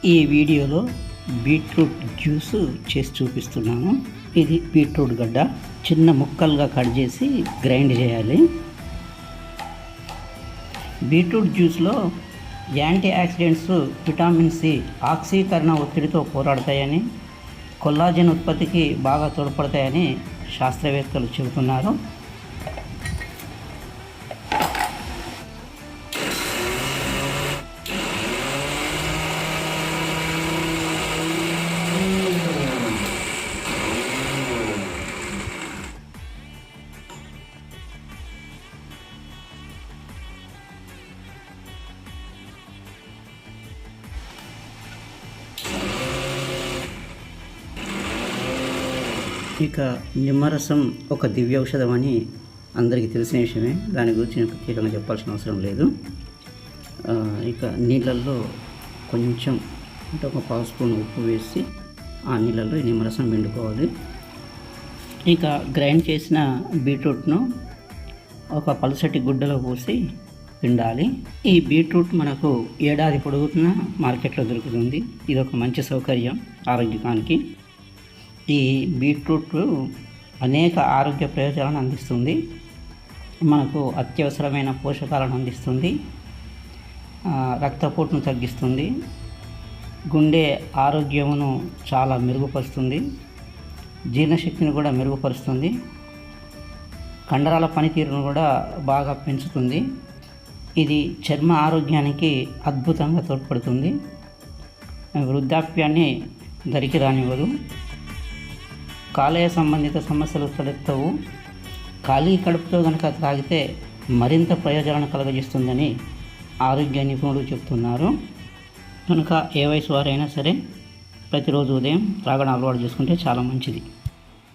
ఈ వీడియోలో beetroot juice చేసి చూపిస్తున్నాను. ఇది బీట్రూట్ గడ్డ చిన్న ముక్కలుగా కట్ చేసి గ్రైండ్ చేయాలి. బీట్రూట్ జ్యూస్లో యాంటీ ఆక్సిడెంట్స్, విటమిన్ సి ఆక్సీకరణ ఒత్తిడితో పోరాడతాయని, కొల్లాజెన్ ఉత్పత్తికి బాగా తోడ్పడతాయని శాస్త్రవేత్తలు చెబుతున్నారు. ఇక నిమ్మరసం ఒక దివ్య ఔషధం అని అందరికీ తెలిసిన విషయమే. దాని గురించి నేను ప్రత్యేకంగా చెప్పాల్సిన అవసరం లేదు. ఇక నీళ్ళల్లో కొంచెం అంటే ఒక పావు స్పూన్ ఉప్పు వేసి ఆ నీళ్ళల్లో ఈ నిమ్మరసం పిండుకోవాలి. ఇక గ్రైండ్ చేసిన బీట్రూట్ను ఒక పలుచటి గుడ్డలో పోసి పిండాలి. ఈ బీట్రూట్ మనకు ఏడాది పొడుగుతున్న మార్కెట్లో దొరుకుతుంది. ఇది ఒక మంచి సౌకర్యం ఆరోగ్యానికి. ఈ బీట్రూట్ అనేక ఆరోగ్య ప్రయోజనాలను అందిస్తుంది. మనకు అత్యవసరమైన పోషకాలను అందిస్తుంది. రక్తపోటును తగ్గిస్తుంది. గుండె ఆరోగ్యమును చాలా మెరుగుపరుస్తుంది. జీర్ణశక్తిని కూడా మెరుగుపరుస్తుంది. కండరాల పనితీరును కూడా బాగా పెంచుతుంది. ఇది చర్మ ఆరోగ్యానికి అద్భుతంగా తోడ్పడుతుంది. వృద్ధాప్యాన్ని దరికి రానివ్వదు. కాలేయ సంబంధిత సమస్యలు తలెత్తవు. ఖాళీ కడుపుతో కనుక తాగితే మరింత ప్రయోజనాలను కలుగజేస్తుందని ఆరోగ్య నిపుణులు చెప్తున్నారు. కనుక ఏ వయసు వారైనా సరే ప్రతిరోజు ఉదయం త్రాగడం అలవాటు చేసుకుంటే చాలా మంచిది.